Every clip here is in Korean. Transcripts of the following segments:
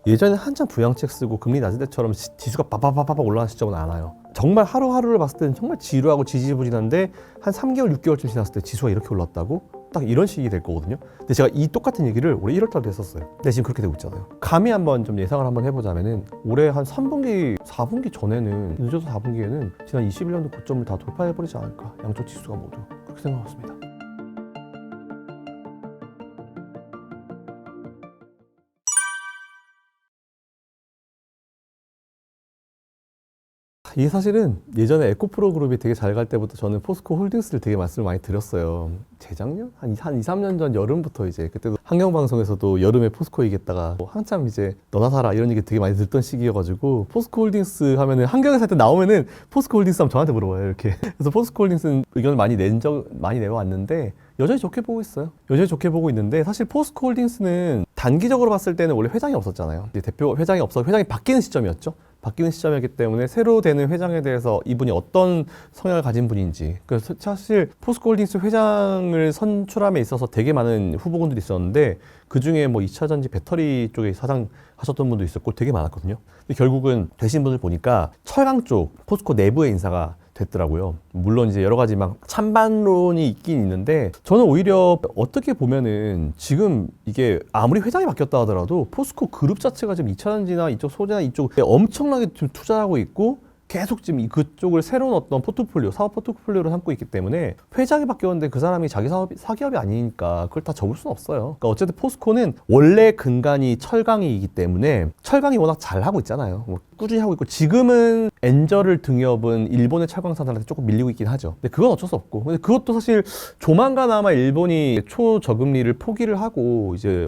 예전에 한참 부양책 쓰고 금리 낮을 때처럼 지수가 빠바바바바 올라가는 시점은 안 와요. 정말 하루하루를 봤을 때는 정말 지루하고 지지부진한데 한 3개월, 6개월쯤 지났을 때 지수가 이렇게 올랐다고? 딱 이런 식이 될 거거든요. 근데 제가 이 똑같은 얘기를 올해 1월 달에 했었어요. 근데 지금 그렇게 되고 있잖아요. 감히 한번 좀 예상을 한번 해보자면은 올해 한 3분기, 4분기 전에는 늦어서 4분기에는 지난 21년도 고점을 다 돌파해버리지 않을까. 양쪽 지수가 모두 그렇게 생각하고 있습니다. 이게 사실은 예전에 에코프로 그룹이 되게 잘 갈 때부터 저는 포스코 홀딩스를 되게 말씀을 많이 드렸어요. 재작년? 한 2, 3년 전 여름부터 이제 그때도 환경방송에서도 여름에 포스코 얘기했다가 뭐 한참 이제 너나 사라 이런 얘기 되게 많이 듣던 시기여가지고 포스코 홀딩스 하면은 한경에 살 때 나오면은 포스코 홀딩스 하면 저한테 물어봐요 이렇게. 그래서 포스코 홀딩스는 의견을 많이 내려왔는데 여전히 좋게 보고 있어요. 여전히 좋게 보고 있는데 사실 포스코 홀딩스는 단기적으로 봤을 때는 원래 회장이 없었잖아요. 이제 대표 회장이 없어서 회장이 바뀌는 시점이었죠. 바뀌는 시점이었기 때문에 새로 되는 회장에 대해서 이분이 어떤 성향을 가진 분인지, 그래서 사실 포스코 홀딩스 회장을 선출함에 있어서 되게 많은 후보군들이 있었는데 그 중에 뭐 2차전지 배터리 쪽에 사장 하셨던 분도 있었고 되게 많았거든요. 근데 결국은 되신 분을 보니까 철강 쪽 포스코 내부의 인사가 됐더라고요. 물론 이제 여러 가지 막 찬반론이 있긴 있는데 저는 오히려 어떻게 보면은 지금 이게 아무리 회장이 바뀌었다 하더라도 포스코 그룹 자체가 지금 2차전지나 이쪽 소재나 이쪽에 엄청나게 좀 투자하고 있고 계속 지금 그쪽을 새로운 어떤 포트폴리오, 사업 포트폴리오로 삼고 있기 때문에 회장이 바뀌었는데 그 사람이 자기 사기업이 아니니까 그걸 다 접을 수는 없어요. 그러니까 어쨌든 포스코는 원래 근간이 철강이기 때문에 철강이 워낙 잘하고 있잖아요. 뭐 꾸준히 하고 있고 지금은 엔저를 등여업은 일본의 철강사들한테 조금 밀리고 있긴 하죠. 근데 그건 어쩔 수 없고 근데 그것도 사실 조만간 아마 일본이 초저금리를 포기를 하고 이제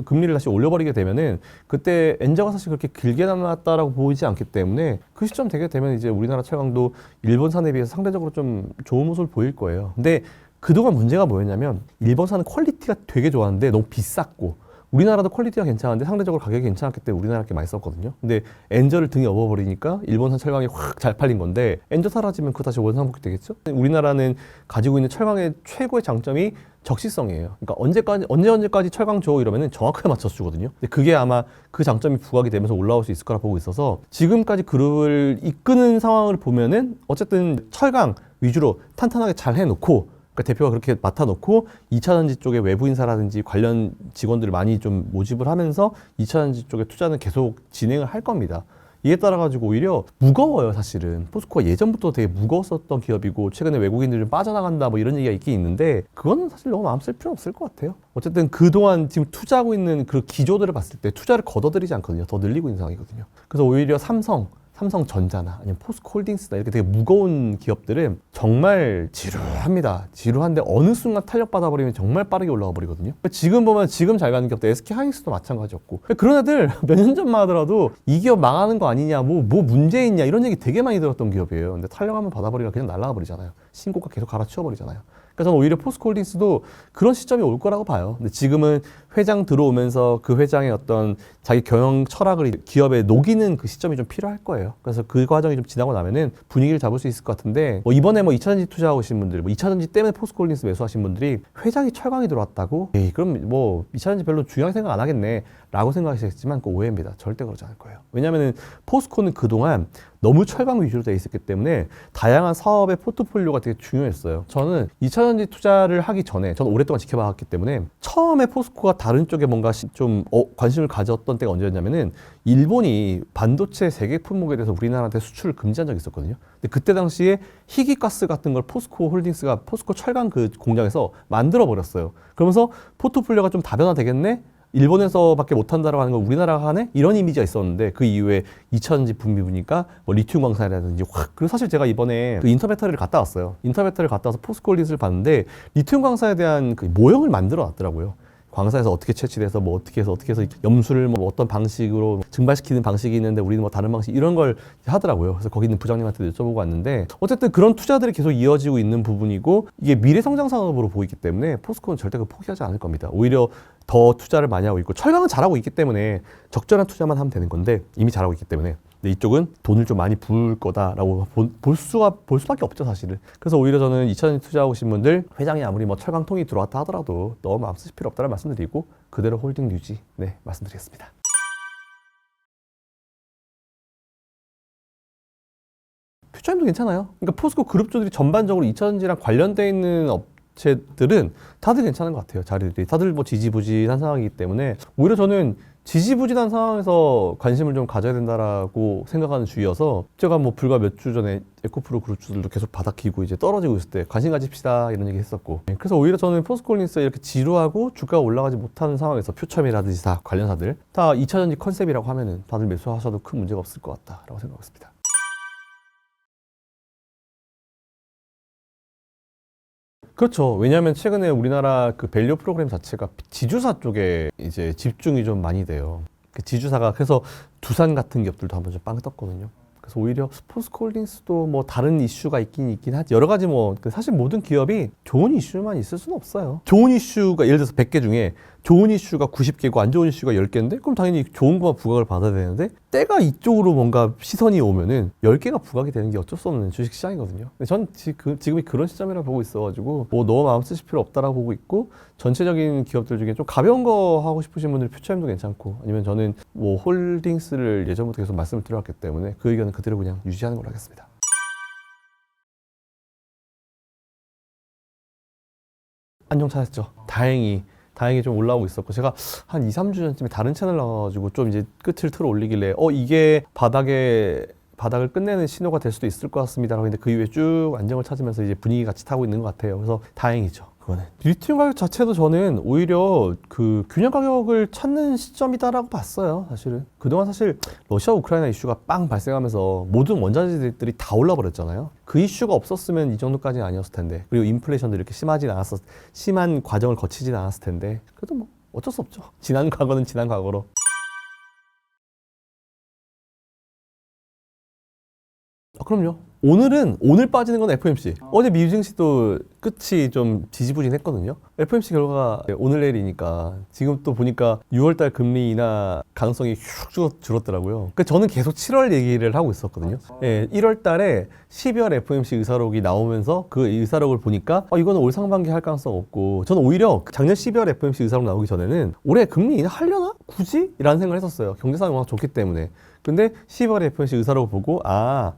금리를 다시 올려버리게 되면은 그때 엔저가 사실 그렇게 길게 남았다라고 보이지 않기 때문에 그 시점 되게 되면 이제 우리나라 철강도 일본산에 비해서 상대적으로 좀 좋은 모습을 보일 거예요. 근데 그동안 문제가 뭐였냐면 일본산은 퀄리티가 되게 좋았는데 너무 비쌌고 우리나라도 퀄리티가 괜찮은데 상대적으로 가격이 괜찮았기 때문에 우리나라 게 많이 썼거든요. 근데 엔저를 등에 업어버리니까 일본산 철강이 확 잘 팔린 건데 엔저 사라지면 그거 다시 원상복귀 되겠죠? 우리나라는 가지고 있는 철강의 최고의 장점이 적시성이에요. 그러니까 언제까지 철강 줘 이러면은 정확하게 맞춰서 주거든요. 근데 그게 아마 그 장점이 부각이 되면서 올라올 수 있을 거라 보고 있어서 지금까지 그룹을 이끄는 상황을 보면은 어쨌든 철강 위주로 탄탄하게 잘 해놓고 그러니까 대표가 그렇게 맡아놓고 2차전지 쪽에 외부 인사라든지 관련 직원들을 많이 좀 모집을 하면서 2차전지 쪽에 투자는 계속 진행을 할 겁니다. 이에 따라 가지고 오히려 무거워요. 사실은 포스코가 예전부터 되게 무거웠었던 기업이고 최근에 외국인들이 좀 빠져나간다 뭐 이런 얘기가 있긴 있는데 그건 사실 너무 마음 쓸 필요 없을 것 같아요. 어쨌든 그동안 지금 투자하고 있는 그 기조들을 봤을 때 투자를 걷어들이지 않거든요. 더 늘리고 있는 상황이거든요. 그래서 오히려 삼성전자나 아니면 포스코홀딩스나 이렇게 되게 무거운 기업들은 정말 지루합니다. 지루한데 어느 순간 탄력받아버리면 정말 빠르게 올라가 버리거든요. 지금 보면 지금 잘 가는 기업들 SK하이닉스도 마찬가지였고 그런 애들 몇 년 전만 하더라도 이 기업 망하는 거 아니냐 뭐 문제 있냐 이런 얘기 되게 많이 들었던 기업이에요. 근데 탄력 한번 받아버리면 그냥 날아가 버리잖아요. 신고가 계속 갈아치워버리잖아요. 그러니까 저는 오히려 포스코홀딩스도 그런 시점이 올 거라고 봐요. 근데 지금은 회장 들어오면서 그 회장의 어떤 자기 경영 철학을 기업에 녹이는 그 시점이 좀 필요할 거예요. 그래서 그 과정이 좀 지나고 나면은 분위기를 잡을 수 있을 것 같은데 뭐 이번에 뭐 2차전지 투자하신 분들, 뭐 2차전지 때문에 포스코홀딩스 매수하신 분들이 회장이 철강이 들어왔다고? 에이, 그럼 뭐 2차전지 별로 중요하게 생각 안 하겠네 라고 생각하시겠지만 그거 오해입니다. 절대 그러지 않을 거예요. 왜냐면은 포스코는 그동안 너무 철강 위주로 되어 있었기 때문에 다양한 사업의 포트폴리오가 되게 중요했어요. 저는 2차전지 투자를 하기 전에 저는 오랫동안 지켜봤기 때문에 처음에 포스코가 다른 쪽에 뭔가 좀 관심을 가졌던 때가 언제였냐면은 일본이 반도체 세계 품목에 대해서 우리나라한테 수출을 금지한 적이 있었거든요. 근데 그때 당시에 희귀가스 같은 걸 포스코 홀딩스가 포스코 철강 그 공장에서 만들어 버렸어요. 그러면서 포트폴리오가 좀 다변화되겠네? 일본에서밖에 못한다라고 하는 걸 우리나라가 하네? 이런 이미지가 있었는데 그 이후에 2차전지 붐이 부니까 뭐 리튬 광산이라든지 확. 그리고 사실 제가 이번에 그 인터배터리를 갔다 왔어요. 인터배터리를 갔다 와서 포스코 홀딩스를 봤는데 리튬 광산에 대한 그 모형을 만들어 놨더라고요. 광산에서 어떻게 채취돼서 뭐 어떻게 해서 염수를 뭐 어떤 방식으로 증발시키는 방식이 있는데 우리는 뭐 다른 방식 이런 걸 하더라고요. 그래서 거기 있는 부장님한테 여쭤보고 왔는데 어쨌든 그런 투자들이 계속 이어지고 있는 부분이고 이게 미래 성장 산업으로 보이기 때문에 포스코는 절대 그 포기하지 않을 겁니다. 오히려 더 투자를 많이 하고 있고 철강은 잘하고 있기 때문에 적절한 투자만 하면 되는 건데 이미 잘하고 있기 때문에 근데 이쪽은 돈을 좀 많이 부을 거다라고 볼 수밖에 없죠, 사실은. 그래서 오히려 저는 2차전지 투자하신 분들 회장이 아무리 뭐 철강통이 들어왔다 하더라도 너무 앞서실 필요 없다는 말씀드리고 그대로 홀딩 유지 말씀드리겠습니다. 퓨처엠도 괜찮아요. 그러니까 포스코 그룹주들이 전반적으로 2차전지랑 관련돼 있는 업체들은 다들 괜찮은 것 같아요. 자리들이 다들 뭐 지지부진한 상황이기 때문에 오히려 저는 지지부진한 상황에서 관심을 좀 가져야 된다라고 생각하는 주의여서 제가 뭐 불과 몇 주 전에 에코프로 그룹주들도 계속 바닥기고 이제 떨어지고 있을 때 관심 가집시다 이런 얘기 했었고, 그래서 오히려 저는 포스코홀딩스 이렇게 지루하고 주가가 올라가지 못하는 상황에서 퓨처엠이라든지 다 관련사들 다 2차전지 컨셉이라고 하면은 다들 매수하셔도 큰 문제가 없을 것 같다라고 생각했습니다. 그렇죠. 왜냐하면 최근에 우리나라 그 밸류 프로그램 자체가 지주사 쪽에 이제 집중이 좀 많이 돼요. 그 지주사가 그래서 두산 같은 기업들도 한번 좀 빵 떴거든요. 그래서 오히려 포스코홀딩스도 뭐 다른 이슈가 있긴 하지. 여러 가지 뭐 사실 모든 기업이 좋은 이슈만 있을 수는 없어요. 좋은 이슈가 예를 들어서 100개 중에 좋은 이슈가 90개고 안 좋은 이슈가 10개인데 그럼 당연히 좋은 거만 부각을 받아야 되는데 때가 이쪽으로 뭔가 시선이 오면은 10개가 부각이 되는 게 어쩔 수 없는 주식 시장이거든요. 근데 전 지금이 그런 시점이라 보고 있어가지고 뭐 너무 마음 쓰실 필요 없다라고 보고 있고, 전체적인 기업들 중에 좀 가벼운 거 하고 싶으신 분들은 퓨처엠도 괜찮고, 아니면 저는 뭐 홀딩스를 예전부터 계속 말씀을 드려왔기 때문에 그 의견은 그대로 그냥 유지하는 걸로 하겠습니다. 안정 찾았죠. 다행히 좀 올라오고 있었고, 제가 한 2, 3주 전쯤에 다른 채널 나와가지고 좀 이제 끝을 틀어 올리길래 이게 바닥을 끝내는 신호가 될 수도 있을 것 같습니다라고 했는데 그 이후에 쭉 안정을 찾으면서 이제 분위기 같이 타고 있는 것 같아요. 그래서 다행이죠. 그거는. 리튬 가격 자체도 저는 오히려 그 균형 가격을 찾는 시점이다라고 봤어요. 사실은 그동안 사실 러시아 우크라이나 이슈가 빵 발생하면서 모든 원자재들이 다 올라 버렸잖아요. 그 이슈가 없었으면 이 정도까지는 아니었을 텐데, 그리고 인플레이션도 이렇게 심한 과정을 거치진 않았을 텐데, 그래도 뭐 어쩔 수 없죠. 지난 과거는 지난 과거로. 그럼요. 오늘 빠지는 건 FOMC. 어제 미 증시도 끝이 좀 지지부진했거든요. FOMC 결과가 오늘 내리니까 지금 또 보니까 6월달 금리 인하 가능성이 휙 줄었더라고요. 그러니까 저는 계속 7월 얘기를 하고 있었거든요. 예, 1월달에 12월 FOMC 의사록이 나오면서 그 의사록을 보니까 이거는 올 상반기 할 가능성 없고, 저는 오히려 작년 12월 FOMC 의사록 나오기 전에는 올해 금리 인하 하려나? 굳이? 라는 생각을 했었어요. 경제 상황이 워낙 좋기 때문에. 근데 12월에 FOMC 의사록을 보고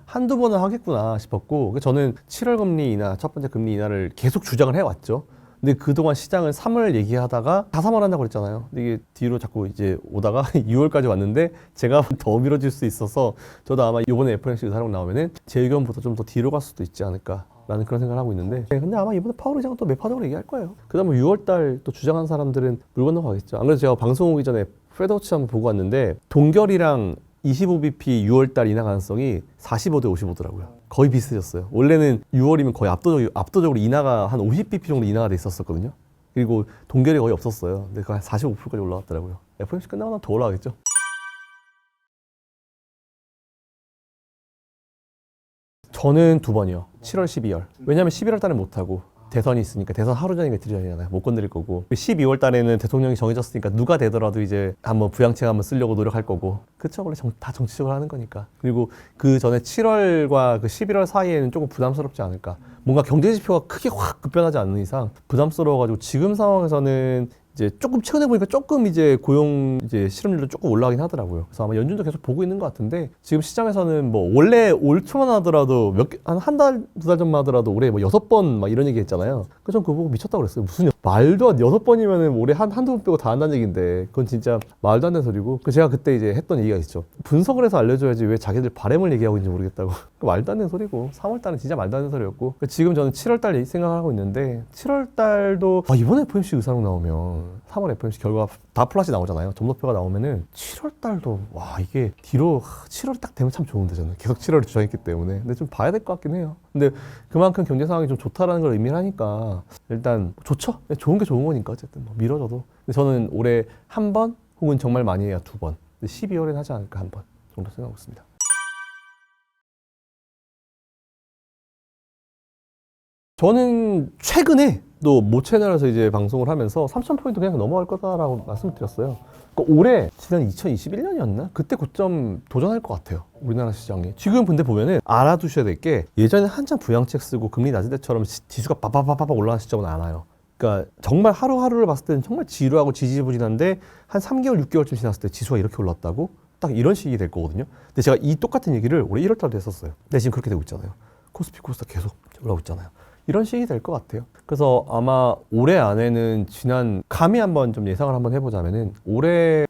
한두 번은 하겠구나 싶었고, 저는 7월 금리 인하, 첫 번째 금리 인하를 계속 주장을 해왔죠. 근데 그동안 시장은 3월 얘기하다가 다 3월 한다고 그랬잖아요. 근데 이게 뒤로 자꾸 이제 오다가 6월까지 왔는데 제가 더 미뤄질 수 있어서 저도 아마 이번에 FOMC 의사록 나오면은 제 의견보다 좀 더 뒤로 갈 수도 있지 않을까 라는 그런 생각을 하고 있는데, 근데 아마 이번에 파월 의장은 또 매파적으로 얘기할 거예요. 그 다음에 6월달 또 주장한 사람들은 물 건너가겠죠. 안 그래도 제가 방송 오기 전에 페드워치 한번 보고 왔는데 동결이랑 25bp 6월달 인하 가능성이 45대 55더라고요. 거의 비슷해졌어요. 원래는 6월이면 거의 압도적으로 인하가 한 50bp 정도 인하가 돼 있었거든요. 그리고 동결이 거의 없었어요. 근데 한 45%까지 올라갔더라고요. FOMC 끝나고 나면 더 올라가겠죠. 저는 2번이요. 7월, 12월. 왜냐면 11월 달에 못하고 대선이 있으니까, 대선 하루 전이면 들이잖아요. 못 건드릴 거고. 12월 달에는 대통령이 정해졌으니까 누가 되더라도 이제 한번 부양책 한번 쓰려고 노력할 거고. 그쵸? 원래 다 정치적으로 하는 거니까. 그리고 그 전에 7월과 그 11월 사이에는 조금 부담스럽지 않을까. 뭔가 경제 지표가 크게 확 급변하지 않는 이상 부담스러워가지고, 지금 상황에서는 이제 조금 최근에 보니까 조금 이제 고용 이제 실업률도 조금 올라가긴 하더라고요. 그래서 아마 연준도 계속 보고 있는 것 같은데, 지금 시장에서는 뭐 원래 올 초만 하더라도 한 달, 2달 전만 하더라도 올해 뭐 6번 막 이런 얘기 했잖아요. 그래서 전 그거 보고 미쳤다고 그랬어요. 무슨 말도 안 6번이면은 올해 한두 번 빼고 다 한다는 얘기인데, 그건 진짜 말도 안 되는 소리고. 제가 그때 이제 했던 얘기가 있죠. 분석을 해서 알려줘야지 왜 자기들 바램을 얘기하고 있는지 모르겠다고. 말도 안 되는 소리고, 3월 달은 진짜 말도 안 되는 소리였고, 지금 저는 7월 달 생각하고 있는데, 7월 달도 이번에 FOMC 의사록 나오면 3월 FOMC 결과 다 플러스 나오잖아요. 점도표가 나오면은 7월 달도 이게 뒤로 7월이 딱 되면 참 좋은데, 저는 계속 7월을 주장했기 때문에. 근데 좀 봐야 될 것 같긴 해요. 근데 그만큼 경제 상황이 좀 좋다라는 걸 의미하니까 일단 좋죠. 좋은 게 좋은 거니까 어쨌든 뭐 미뤄져도. 근데 저는 올해 한 번 혹은 정말 많이 해야 2번. 12월엔 하지 않을까 한 번 정도 생각하고 있습니다. 저는 최근에 또 모 채널에서 이제 방송을 하면서 3,000포인트 그냥 넘어갈 거다라고 말씀드렸어요. 그러니까 올해 지난 2021년이었나? 그때 고점 도전할 것 같아요. 우리나라 시장이. 지금 근데 보면은 알아두셔야 될 게, 예전에 한참 부양책 쓰고 금리 낮을 때처럼 지수가 빠바바바바 올라가는 시점은 안 와요. 그러니까 정말 하루하루를 봤을 때는 정말 지루하고 지지부진한데 한 3개월, 6개월쯤 지났을 때 지수가 이렇게 올랐다고? 딱 이런 식이 될 거거든요. 근데 제가 이 똑같은 얘기를 올해 1월 달도 했었어요. 근데 지금 그렇게 되고 있잖아요. 코스피 코스닥 계속 올라오고 있잖아요. 이런 식이 될 것 같아요. 그래서 아마 올해 안에는 감히 한번 좀 예상을 한번 해보자면은 올해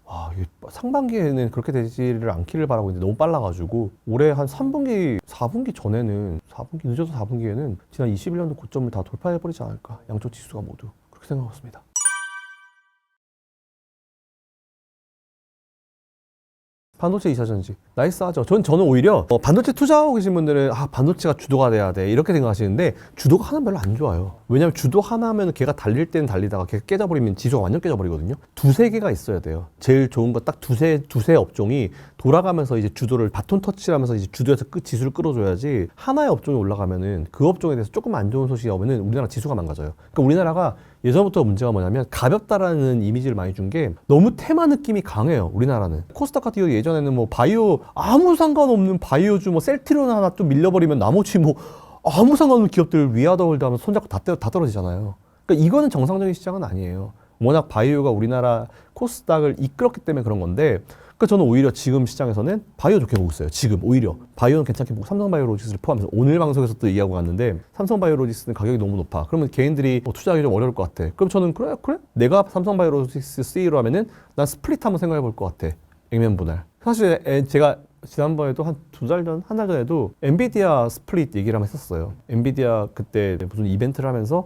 상반기에는 그렇게 되지를 않기를 바라고 있는데 너무 빨라가지고 올해 한 3분기, 4분기 전에는 4분기 늦어도 4분기에는 지난 21년도 고점을 다 돌파해버리지 않을까. 양쪽 지수가 모두 그렇게 생각했습니다. 반도체 2차전지 나이스하죠. 저는 오히려 반도체 투자하고 계신 분들은 반도체가 주도가 돼야 돼 이렇게 생각하시는데 주도가 하나는 별로 안 좋아요. 왜냐하면 주도 하나면 걔가 달릴 때는 달리다가 걔가 깨져버리면 지수가 완전 깨져버리거든요. 두세 개가 있어야 돼요. 제일 좋은 거 딱 두세 업종이 돌아가면서 이제 주도를 바톤 터치를 하면서 이제 주도에서 지수를 끌어줘야지. 하나의 업종이 올라가면은 그 업종에 대해서 조금 안 좋은 소식이 오면은 우리나라 지수가 망가져요. 그러니까 우리나라가 예전부터 문제가 뭐냐면 가볍다라는 이미지를 많이 준 게 너무 테마 느낌이 강해요. 우리나라는 코스닥 같은 경우 예전에는 뭐 바이오 아무 상관없는 바이오주 뭐 셀트리온 하나 좀 밀려버리면 나머지 뭐 아무 상관없는 기업들 위아더월드 하면 손잡고 다 떨어지잖아요. 그러니까 이거는 정상적인 시장은 아니에요. 워낙 바이오가 우리나라 코스닥을 이끌었기 때문에 그런 건데, 그러니까 저는 오히려 지금 시장에서는 바이오 좋게 보고 있어요. 지금 오히려 바이오는 괜찮게 보고 삼성바이오로직스를 포함해서 오늘 방송에서 또 얘기하고 갔는데 삼성바이오로직스는 가격이 너무 높아. 그러면 개인들이 투자하기 좀 어려울 것 같아. 그럼 저는 그래? 내가 삼성바이오로직스 CEO로 하면은 난 스플릿 한번 생각해 볼 것 같아. 액면 분할. 사실 제가 지난번에도 한 한 달 전에도 엔비디아 스플릿 얘기를 한번 했었어요. 엔비디아 그때 무슨 이벤트를 하면서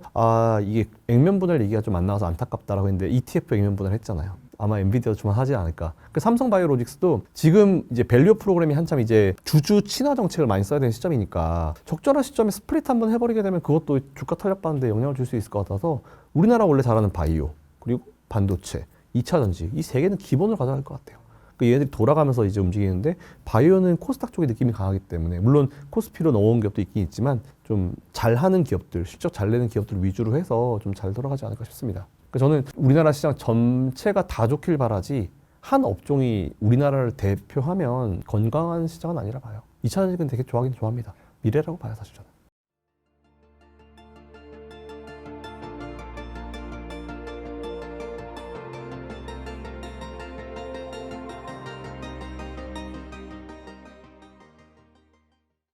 이게 액면 분할 얘기가 좀 안 나와서 안타깝다라고 했는데 ETF 액면 분할 했잖아요. 아마 엔비디아도 좀 하지 않을까. 그 삼성바이오로직스도 지금 이제 밸류 프로그램이 한참 이제 주주 친화 정책을 많이 써야 되는 시점이니까 적절한 시점에 스플릿 한번 해버리게 되면 그것도 주가 탄력 받는데 영향을 줄 수 있을 것 같아서 우리나라 원래 잘하는 바이오 그리고 반도체, 2차전지 이 세 개는 기본으로 가져갈 것 같아요. 얘네들이 돌아가면서 이제 움직이는데 바이오는 코스닥 쪽의 느낌이 강하기 때문에 물론 코스피로 넘어온 기업도 있긴 있지만 좀 잘하는 기업들, 실적 잘 내는 기업들 위주로 해서 좀 잘 돌아가지 않을까 싶습니다. 그러니까 저는 우리나라 시장 전체가 다 좋길 바라지 한 업종이 우리나라를 대표하면 건강한 시장은 아니라 봐요. 2차전지는 되게 좋아하긴 좋아합니다. 미래라고 봐요, 사실 저는.